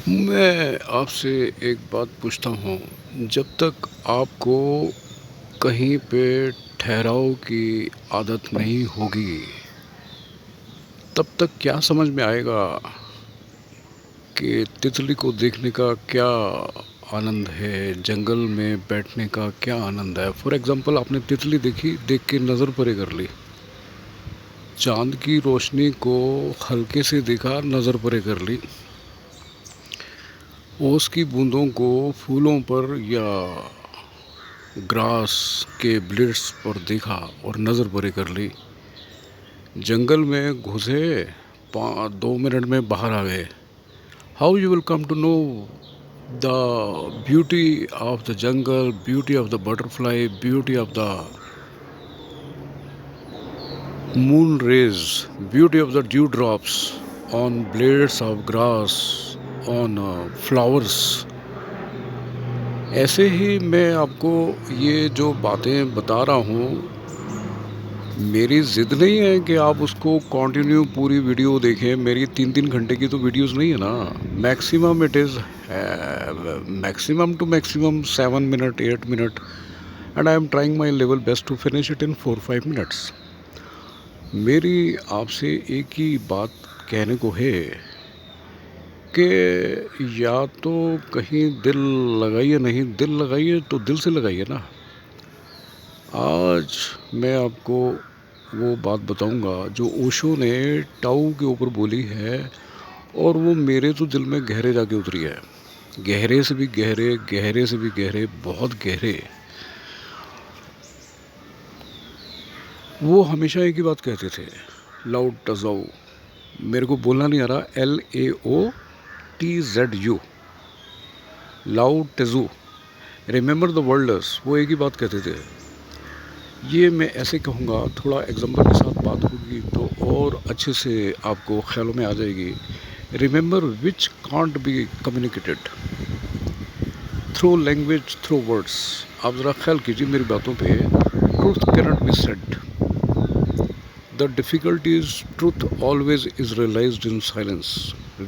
मैं आपसे एक बात पूछता हूँ, जब तक आपको कहीं पे ठहराव की आदत नहीं होगी, तब तक क्या समझ में आएगा कि तितली को देखने का क्या आनंद है, जंगल में बैठने का क्या आनंद है। फॉर एग्ज़ाम्पल आपने तितली देखी, देख के नज़र परे कर ली, चाँद की रोशनी को हल्के से देखा, नज़र परे कर ली, ओस की बूंदों को फूलों पर या ग्रास के ब्लेड्स पर देखा और नज़र परे कर ली, जंगल में घुसे, 2 मिनट में बाहर आ गए। How you will come to know the beauty of the jungle, beauty of the butterfly, beauty of the moon rays, beauty of the dewdrops on blades of grass, on flowers। ऐसे ही मैं आपको ये जो बातें बता रहा हूँ, मेरी ज़िद नहीं है कि आप उसको कंटिन्यू पूरी वीडियो देखें। मेरी 3-3 घंटे की तो वीडियोस नहीं है ना। Maximum it is maximum to maximum 7 minute 8 minute, and I am trying my level best to finish it in 4-5 minutes. मेरी आपसे एक ही बात कहने को है कि या तो कहीं दिल लगाइए, नहीं दिल लगाइए तो दिल से लगाइए ना। आज मैं आपको वो बात बताऊंगा जो ओशो ने टाऊ के ऊपर बोली है, और वो मेरे तो दिल में गहरे जाके उतरी है, गहरे से भी गहरे, गहरे से भी गहरे, बहुत गहरे। वो हमेशा एक ही बात कहते थे, लाउड टजाऊ, मेरे को बोलना नहीं आ रहा, LAOTZU, लाउड टजू, रिमेंबर द वर्ल्डर्स, वो एक ही बात कहते थे। ये मैं ऐसे कहूँगा, थोड़ा एग्जाम्पल के साथ बात होगी तो और अच्छे से आपको ख्यालों में आ जाएगी। Remember which can't be communicated through language, through words. आप ज़रा ख्याल कीजिए मेरी बातों पे। Truth cannot be said, the difficulty is truth always is realized in silence.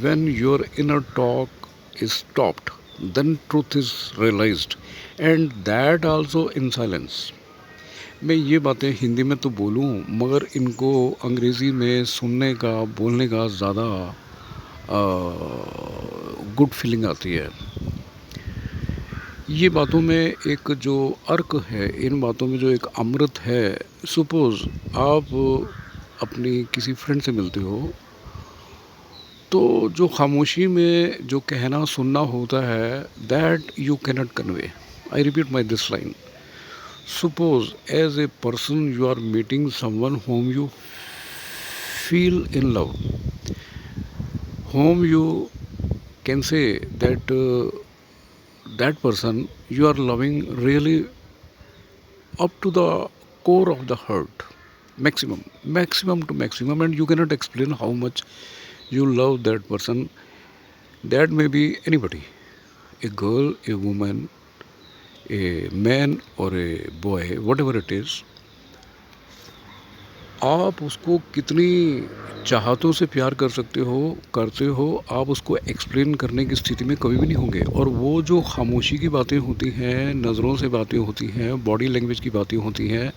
When your inner talk is stopped, then truth is realized, and that also in silence. मैं ये बातें हिंदी में तो बोलूँ, मगर इनको अंग्रेज़ी में सुनने का, बोलने का ज़्यादा गुड फीलिंग आती है। ये बातों में एक जो अर्क है, इन बातों में जो एक अमृत है। सपोज़ आप अपनी किसी फ्रेंड से मिलते हो, तो जो खामोशी में जो कहना सुनना होता है, that you cannot convey. I repeat my this line. Suppose as a person you are meeting someone whom you feel in love, whom you can say that that person you are loving really up to the core of the heart, maximum to maximum, and you cannot explain how much you love that person. That may be anybody, a girl, a woman, a man or a boy, whatever it is। आप उसको कितनी चाहतों से प्यार कर सकते हो, करते हो, आप उसको एक्सप्लेन करने की स्थिति में कभी भी नहीं होंगे। और वो जो खामोशी की बातें होती हैं, नज़रों से बातें होती हैं, बॉडी लैंग्वेज की बातें होती हैं,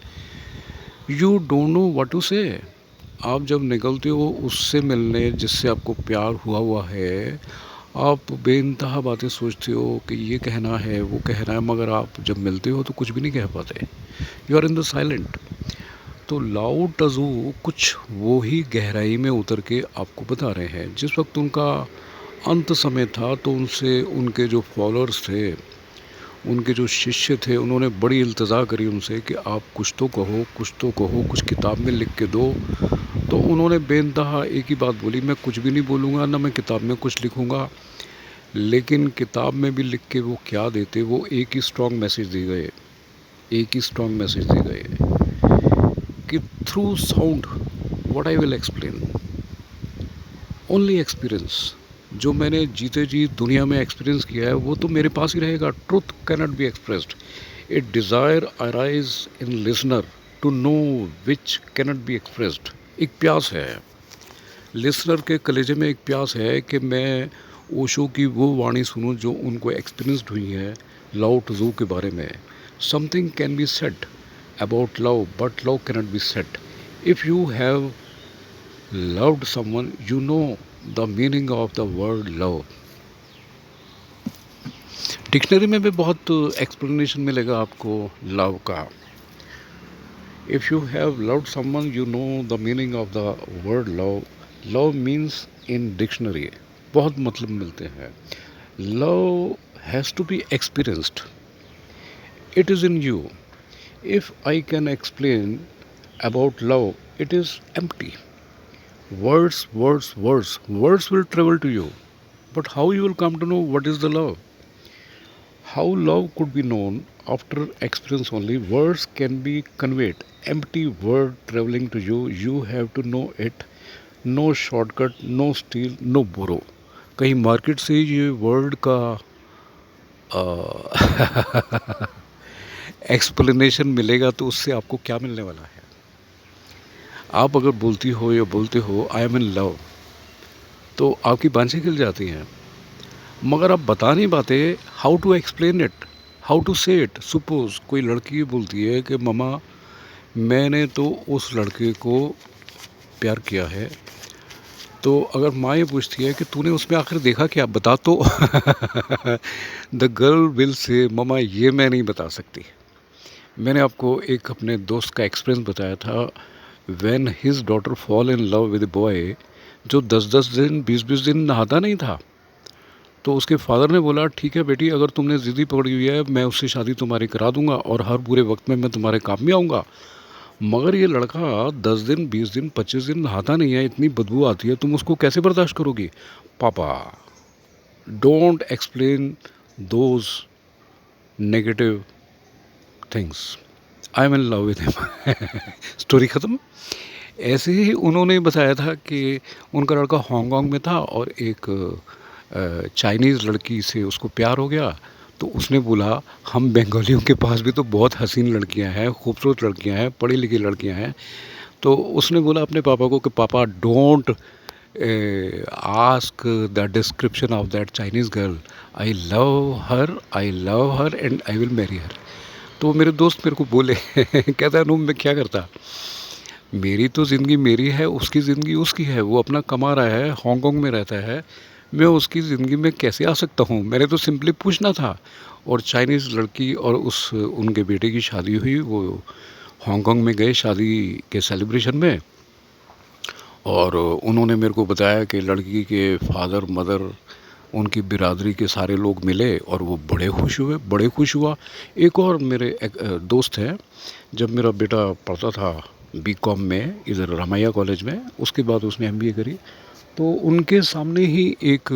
you don't know what to say. आप जब निकलते हो उससे मिलने जिससे आपको प्यार हुआ हुआ है, आप बेइंतहा बातें सोचते हो कि ये कहना है, वो कहना है, मगर आप जब मिलते हो तो कुछ भी नहीं कह पाते। You are in the silent. तो लाओ टज़ू कुछ वो ही गहराई में उतर के आपको बता रहे हैं। जिस वक्त उनका अंत समय था, तो उनसे उनके जो फॉलोअर्स थे, उनके जो शिष्य थे, उन्होंने बड़ी इल्तजा करी उनसे कि आप कुछ तो कहो, कुछ तो कहो, कुछ किताब में लिख के दो। तो उन्होंने बेइंतहा एक ही बात बोली, मैं कुछ भी नहीं बोलूँगा, ना मैं किताब में कुछ लिखूँगा। लेकिन किताब में भी लिख के वो क्या देते, वो एक ही स्ट्रॉन्ग मैसेज दे गए, एक ही स्ट्रॉन्ग मैसेज दे गए कि through sound what I will explain, only experience, जो मैंने जीते जी दुनिया में एक्सपीरियंस किया है वो तो मेरे पास ही रहेगा। Truth cannot be expressed, a desire arise in listener to know which cannot be expressed. एक प्यास है लिसनर के कलेजे में, एक प्यास है कि मैं ओशो की वो वाणी सुनो जो उनको एक्सपीरियंस्ड हुई है लव टू के बारे में। Something can be said about love but love cannot be said. If you have loved someone, you know the meaning of the word love। Dictionary में भी बहुत एक्सप्लेनेशन मिलेगा आपको लव का। If you have loved someone you know the meaning of the word love. Love means in dictionary बहुत मतलब मिलते हैं। Love has to be experienced, it is in you. If I can explain about love it is empty. Words, words, words. Words will travel to you. But how you will come to know what is the love? How love could be known after experience only. Words can be conveyed. Empty word traveling to you. You have to know it. No shortcut, no steal, no borrow. कहीं market से ये word का explanation मिलेगा तो उससे आपको क्या मिलने वाला है। आप अगर बोलती हो या बोलते हो आई एम इन लव तो आपकी बांझें खिल जाती हैं, मगर आप बता नहीं पाते how to explain it, how to say it. Suppose कोई लड़की बोलती है कि ममा मैंने तो उस लड़के को प्यार किया है, तो अगर माँ ये पूछती है कि तूने उसमें आखिर देखा क्या, बता तो the girl will say mama ये मैं नहीं बता सकती। मैंने आपको एक अपने दोस्त का एक्सपीरियंस बताया था। When his daughter fall in love with boy जो 10-10 दिन 20-20 दिन नहाता नहीं था, तो उसके फादर ने बोला ठीक है बेटी, अगर तुमने ज़िद्दी पकड़ी हुई है मैं उससे शादी तुम्हारी करा दूंगा और हर बुरे वक्त में मैं तुम्हारे काम में आऊँगा। मगर ये लड़का 10 दिन 20 दिन 25 दिन नहाता नहीं है, इतनी बदबू आती है, तुम उसको कैसे बर्दाश्त करोगी। पापा don't explain those negative things, I am in love with him. Story ख़त्म। ऐसे ही उन्होंने बताया था कि उनका लड़का हांगकांग में था और एक चाइनीज़ लड़की से उसको प्यार हो गया, तो उसने बोला हम बंगालियों के पास भी तो बहुत हसीन लड़कियां हैं, खूबसूरत लड़कियां हैं, पढ़ी लिखी लड़कियां हैं। तो उसने बोला अपने पापा को कि पापा don't ask the description of that Chinese girl, I love her and I will marry her. तो मेरे दोस्त मेरे को बोले कहता है अनूप मैं क्या करता, मेरी तो ज़िंदगी मेरी है, उसकी ज़िंदगी उसकी है, वो अपना कमा रहा है, हांगकांग में रहता है, मैं उसकी ज़िंदगी में कैसे आ सकता हूँ। मैंने तो सिंपली पूछना था। और चाइनीज़ लड़की और उस उनके बेटे की शादी हुई, वो हांगकांग में गए शादी के सेलिब्रेशन में, और उन्होंने मेरे को बताया कि लड़की के फादर मदर उनकी बिरादरी के सारे लोग मिले और वो बड़े खुश हुआ। एक और मेरे दोस्त हैं, जब मेरा बेटा पढ़ता था बीकॉम में इधर रामैया कॉलेज में, उसके बाद उसने एमबीए करी, तो उनके सामने ही एक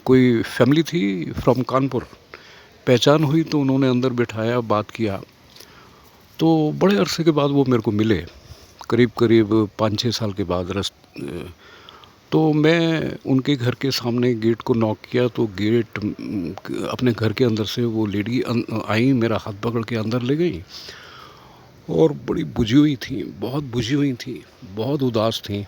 कोई फैमिली थी फ्रॉम कानपुर, पहचान हुई तो उन्होंने अंदर बिठाया, बात किया। तो बड़े अरसे के बाद वो मेरे को मिले, करीब करीब 5-6 साल के बाद तो मैं उनके घर के सामने गेट को नॉक किया, तो गेट अपने घर के अंदर से वो लेडी आई, मेरा हाथ पकड़ के अंदर ले गई और बड़ी बुझी हुई थी, बहुत बुझी हुई थी, बहुत उदास थी।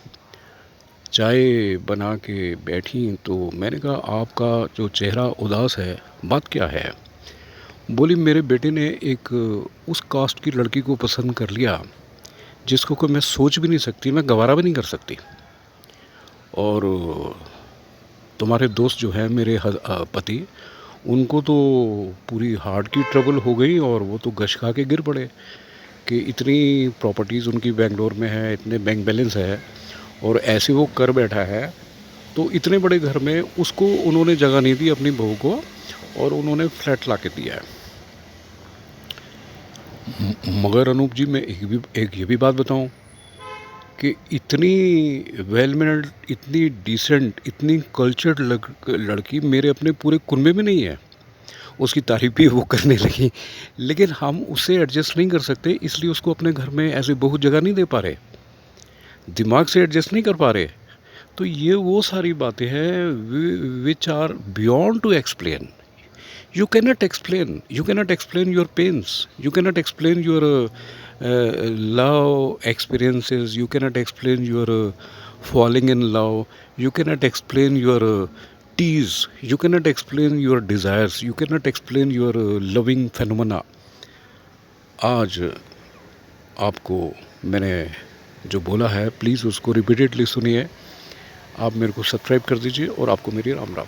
चाय बना के बैठी तो मैंने कहा आपका जो चेहरा उदास है, बात क्या है। बोली मेरे बेटे ने एक उस कास्ट की लड़की को पसंद कर लिया जिसको कोई मैं सोच भी नहीं सकती, मैं गवारा भी नहीं कर सकती। और तुम्हारे दोस्त जो है मेरे पति, उनको तो पूरी हार्ट की ट्रबल हो गई और वो तो गश खा के गिर पड़े कि इतनी प्रॉपर्टीज़ उनकी बेंगलोर में है, इतने बैंक बैलेंस है और ऐसे वो कर बैठा है, तो इतने बड़े घर में उसको उन्होंने जगह नहीं दी अपनी बहू को, और उन्होंने फ्लैट ला के दिया है। मगर अनूप जी मैं एक ये भी बात बताऊं कि इतनी वेल मैनर्ड, इतनी डिसेंट, इतनी कल्चर्ड लड़की मेरे अपने पूरे कुनबे में नहीं है। उसकी तारीफ भी वो करने लगी, लेकिन हम उससे एडजस्ट नहीं कर सकते, इसलिए उसको अपने घर में ऐसे बहुत जगह नहीं दे पा रहे, दिमाग से एडजस्ट नहीं कर पा रहे। तो ये वो सारी बातें हैं which are beyond to explain. You cannot explain your pains, you cannot explain your love experiences, you cannot explain your falling in love, you cannot explain your tease, you cannot explain your desires, you cannot explain your loving phenomena. आज आपको मैंने जो बोला है please उसको repeatedly सुनिए। आप मेरे को सब्सक्राइब कर दीजिए और आपको मेरी राम राम।